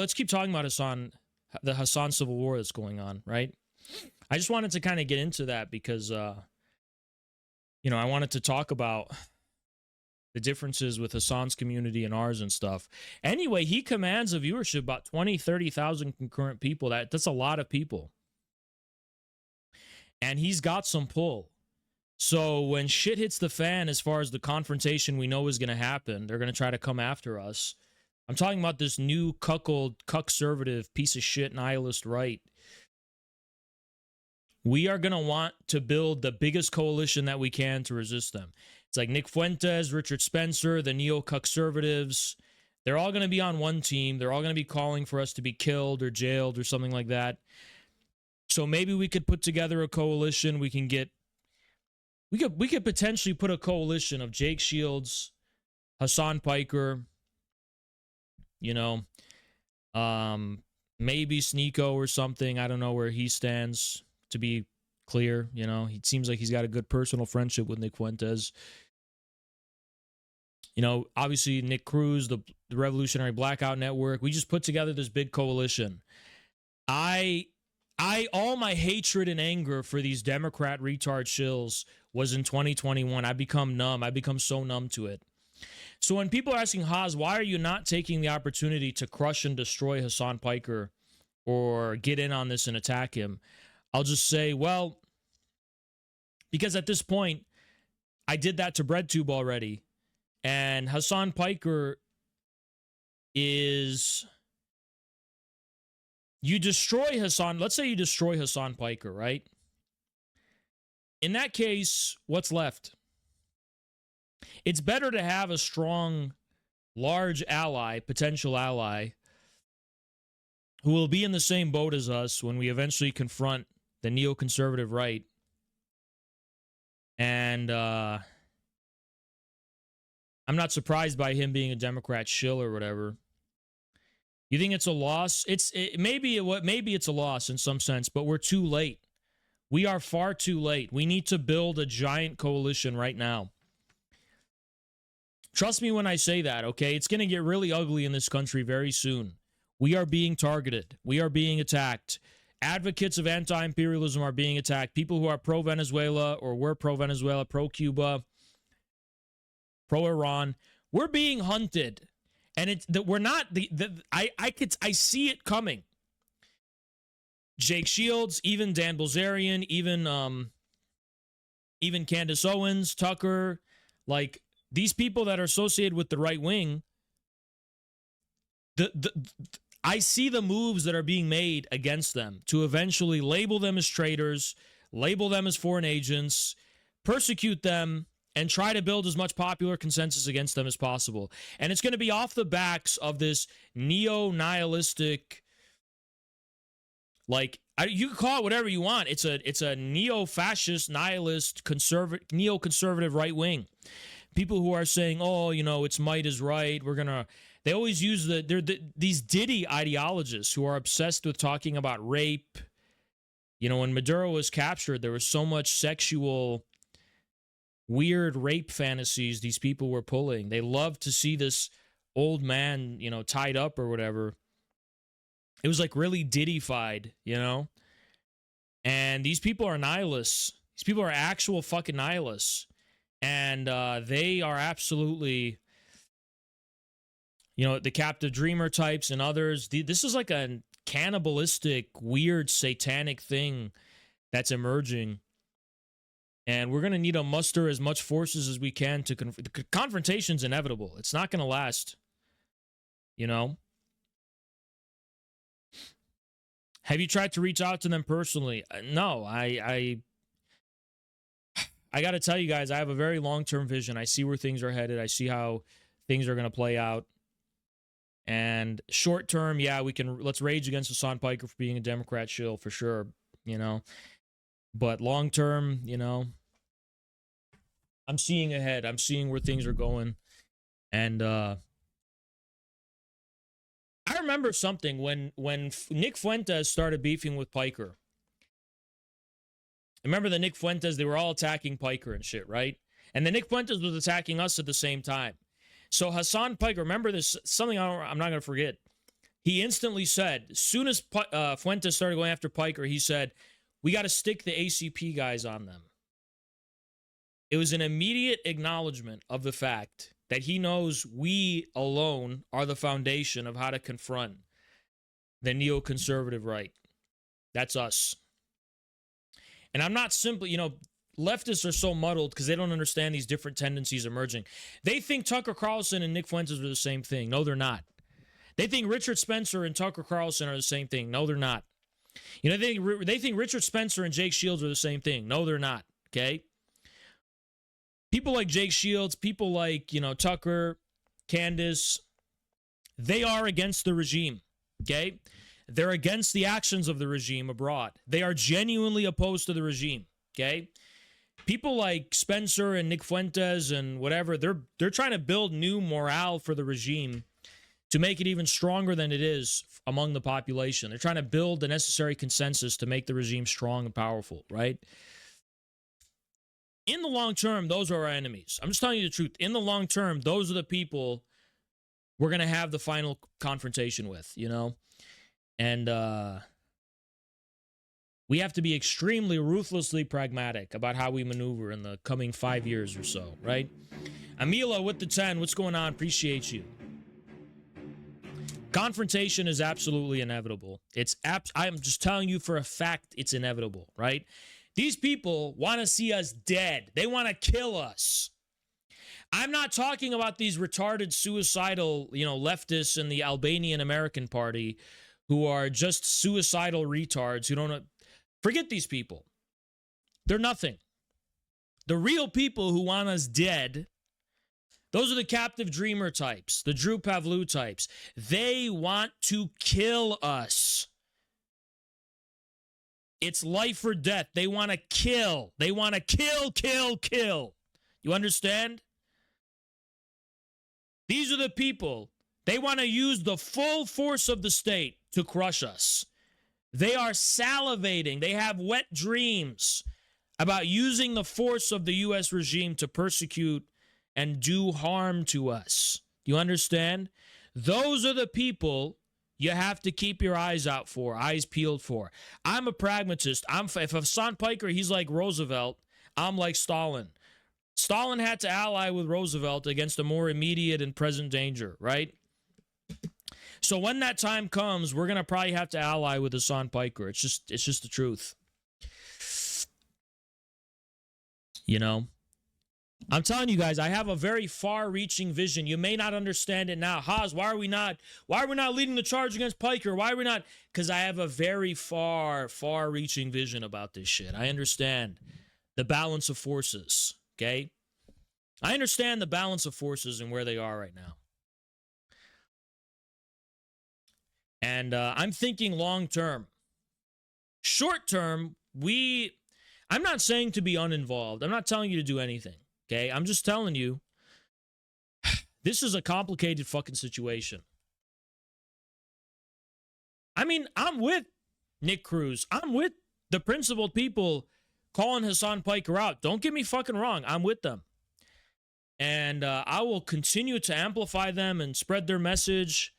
let's keep talking about the Hasan Civil War that's going on, right? I just wanted to kind of get into that because, I wanted to talk about the differences with Hasan's community and ours and stuff. Anyway, he commands a viewership about 20, 30,000 concurrent people. That's a lot of people. And he's got some pull. So when shit hits the fan, as far as the confrontation we know is going to happen, they're going to try to come after us. I'm talking about this new cuckonservative piece of shit nihilist right. We are going to want to build the biggest coalition that we can to resist them. It's like Nick Fuentes, Richard Spencer, the neo-cuckonservatives. They're all going to be on one team. They're all going to be calling for us to be killed or jailed or something like that. So maybe we could put together a coalition. We could potentially put a coalition of Jake Shields, Hasan Piker, maybe Sneeko or something. I don't know where he stands, to be clear. He seems like he's got a good personal friendship with Nick Fuentes. Obviously Nick Cruz, the Revolutionary Blackout Network. We just put together this big coalition. All my hatred and anger for these Democrat retard shills was in 2021. I become numb. I become so numb to it. So when people are asking, Haas, why are you not taking the opportunity to crush and destroy Hasan Piker or get in on this and attack him? I'll just say, well, because at this point, I did that to BreadTube already. And Hasan Piker is... You destroy Hasan. Let's say you destroy Hasan Piker, right? In that case, what's left? It's better to have a strong, large ally, potential ally, who will be in the same boat as us when we eventually confront the neoconservative right. And I'm not surprised by him being a Democrat shill or whatever. You think it's a loss? Maybe it's a loss in some sense, but we're too late. We are far too late. We need to build a giant coalition right now. Trust me when I say that, okay? It's going to get really ugly in this country very soon. We are being targeted. We are being attacked. Advocates of anti-imperialism are being attacked. People who are pro-Venezuela or were pro-Venezuela, pro-Cuba, pro-Iran, we're being hunted. And we're not I see it coming. Jake Shields, even Dan Bilzerian, even Candace Owens, Tucker, like these people that are associated with the right wing. I see the moves that are being made against them to eventually label them as traitors, label them as foreign agents, persecute them, and try to build as much popular consensus against them as possible. And it's going to be off the backs of this neo-nihilistic, you can call it whatever you want. It's a neo-fascist, nihilist, neo-conservative right wing. People who are saying, oh, it's might is right. They always use these Diddy ideologists who are obsessed with talking about rape. When Maduro was captured, there was so much sexual weird rape fantasies these people were pulling. They love to see this old man, tied up or whatever. It was like really Diddy-fied, And these people are nihilists. These people are actual fucking nihilists. And they are absolutely, the captive dreamer types and others. This is like a cannibalistic, weird, satanic thing that's emerging. And we're going to need to muster as much forces as we can to the confrontation's inevitable. It's not going to last. Have you tried to reach out to them personally? No, I got to tell you guys, I have a very long-term vision. I see where things are headed. I see how things are going to play out. And short-term, yeah, let's rage against Hasan Piker for being a Democrat shill for sure, But long-term, I'm seeing ahead. I'm seeing where things are going. And I remember something when Nick Fuentes started beefing with Piker. Remember the Nick Fuentes, they were all attacking Piker and shit, right? And then Nick Fuentes was attacking us at the same time. So Hasan Piker, remember this, something I'm not going to forget. He instantly said, as soon as Fuentes started going after Piker, he said, we got to stick the ACP guys on them. It was an immediate acknowledgement of the fact that he knows we alone are the foundation of how to confront the neoconservative right. That's us. And I'm not simply, leftists are so muddled because they don't understand these different tendencies emerging. They think Tucker Carlson and Nick Fuentes are the same thing. No, they're not. They think Richard Spencer and Tucker Carlson are the same thing. No, they're not. They think Richard Spencer and Jake Shields are the same thing. No, they're not. Okay? People like Jake Shields, people like, Tucker, Candace, they are against the regime. Okay? They're against the actions of the regime abroad. They are genuinely opposed to the regime. Okay? People like Spencer and Nick Fuentes and whatever, they're trying to build new morale for the regime to make it even stronger than it is among the population. They're trying to build the necessary consensus to make the regime strong and powerful, right? In the long term, those are our enemies. I'm just telling you the truth. In the long term, those are the people we're going to have the final confrontation with, And we have to be extremely ruthlessly pragmatic about how we maneuver in the coming 5 years or so, right? Amila with the 10, what's going on? Appreciate you. Confrontation is absolutely inevitable. I'm just telling you for a fact it's inevitable, right? These people want to see us dead. They want to kill us. I'm not talking about these retarded, suicidal, leftists in the Albanian American Party who are just suicidal retards who don't... Forget these people. They're nothing. The real people who want us dead, those are the captive dreamer types, the Drew Pavlou types. They want to kill us. It's life or death. They want to kill. They want to kill. You understand? These are the people. They want to use the full force of the state to crush us. They are salivating. They have wet dreams about using the force of the U.S. regime to persecute and do harm to us. Do you understand? Those are the people you have to keep your eyes out for, eyes peeled for. I'm a pragmatist. If Hasan Piker, he's like Roosevelt, I'm like Stalin. Stalin had to ally with Roosevelt against a more immediate and present danger, right? So when that time comes, we're going to probably have to ally with Hasan Piker. It's just the truth. I'm telling you guys, I have a very far-reaching vision. You may not understand it now. Haas, why are we not leading the charge against Piker? Why are we not? Because I have a very far-reaching vision about this shit. I understand the balance of forces, okay? I understand the balance of forces and where they are right now. And I'm thinking long-term. Short-term, I'm not saying to be uninvolved. I'm not telling you to do anything. Okay, I'm just telling you, this is a complicated fucking situation. I mean, I'm with Nick Cruz. I'm with the principled people calling Hasan Piker out. Don't get me fucking wrong. I'm with them. And I will continue to amplify them and spread their message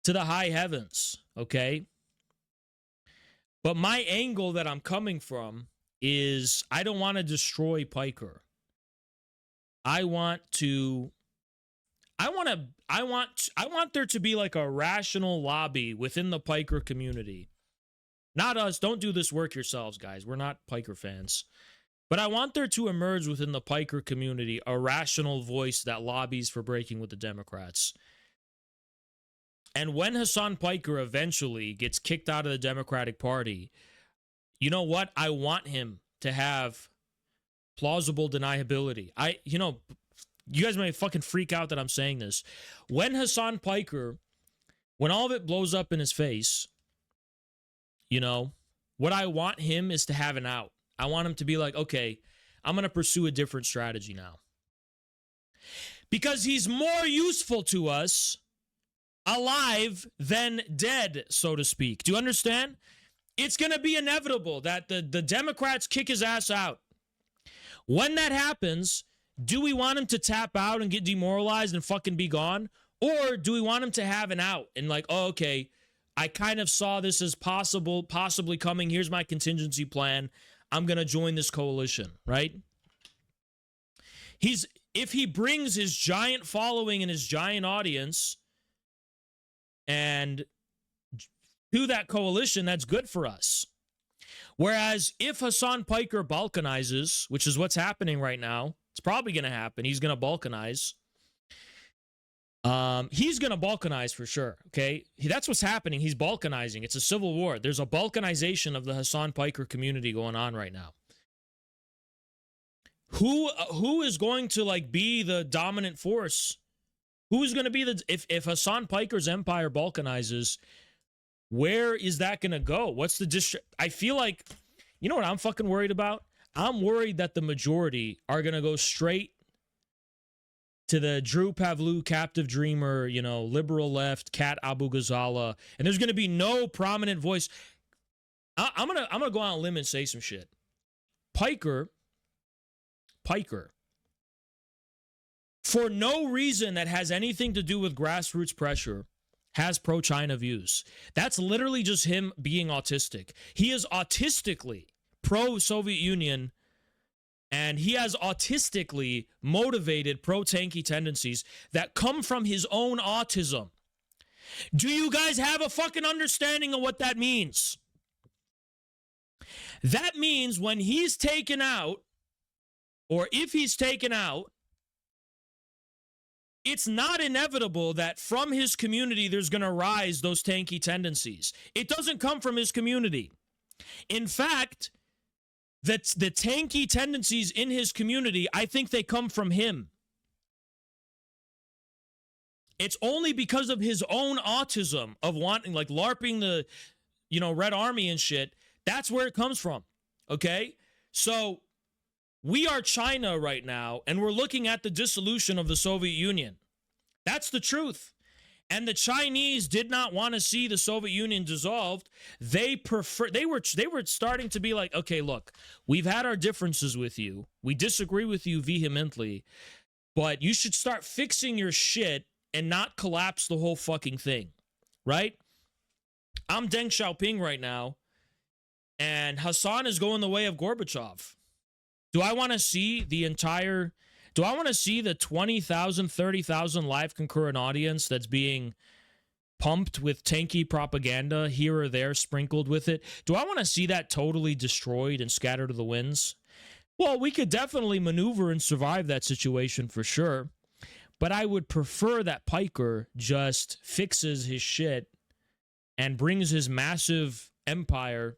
to the high heavens, okay? But my angle that I'm coming from is I don't want to destroy Piker. I want there to be like a rational lobby within the Piker community. Not us. Don't do this work yourselves, guys. We're not Piker fans. But I want there to emerge within the Piker community a rational voice that lobbies for breaking with the Democrats. And when Hasan Piker eventually gets kicked out of the Democratic Party, you know what? I want him to have plausible deniability. You guys may fucking freak out that I'm saying this. When Hasan Piker, when all of it blows up in his face, what I want him is to have an out. I want him to be like, okay, I'm going to pursue a different strategy now. Because he's more useful to us alive than dead, so to speak. Do you understand? It's going to be inevitable that the Democrats kick his ass out. When that happens, do we want him to tap out and get demoralized and fucking be gone? Or do we want him to have an out and like, oh, okay, I kind of saw this as possibly coming. Here's my contingency plan. I'm going to join this coalition, right? If he brings his giant following and his giant audience and to that coalition, that's good for us. Whereas if Hasan Piker balkanizes, which is what's happening right now, it's probably going to happen. He's going to balkanize. He's going to balkanize for sure, okay? That's what's happening. He's balkanizing. It's a civil war. There's a balkanization of the Hasan Piker community going on right now. Who is going to like be the dominant force? Who is going to be if Hasan Piker's empire balkanizes, where is that going to go? What's the I feel like, you know what I'm fucking worried about? I'm worried that the majority are going to go straight to the Drew Pavlou, captive dreamer, liberal left, Cat Abu Ghazala, and there's going to be no prominent voice. I'm gonna go out on a limb and say some shit. Piker, for no reason that has anything to do with grassroots pressure, has pro-China views. That's literally just him being autistic. He is autistically pro-Soviet Union, and he has autistically motivated pro-tanky tendencies that come from his own autism. Do you guys have a fucking understanding of what that means? That means when he's taken out, or if he's taken out, it's not inevitable that from his community there's going to rise those tanky tendencies. It doesn't come from his community. In fact, the tanky tendencies in his community, I think they come from him. It's only because of his own autism of wanting, like LARPing the, Red Army and shit. That's where it comes from. Okay? So we are China right now, and we're looking at the dissolution of the Soviet Union. That's the truth. And the Chinese did not want to see the Soviet Union dissolved. They were starting to be like, okay, look, we've had our differences with you. We disagree with you vehemently, but you should start fixing your shit and not collapse the whole fucking thing, right? I'm Deng Xiaoping right now, and Hasan is going the way of Gorbachev. Do I want to see the 20,000, 30,000 live concurrent audience that's being pumped with tanky propaganda here or there sprinkled with it? Do I want to see that totally destroyed and scattered to the winds? Well, we could definitely maneuver and survive that situation for sure. But I would prefer that Piker just fixes his shit and brings his massive empire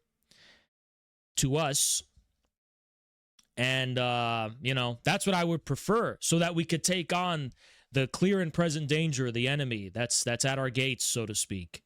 to us. And, that's what I would prefer, so that we could take on the clear and present danger of the enemy that's at our gates, so to speak.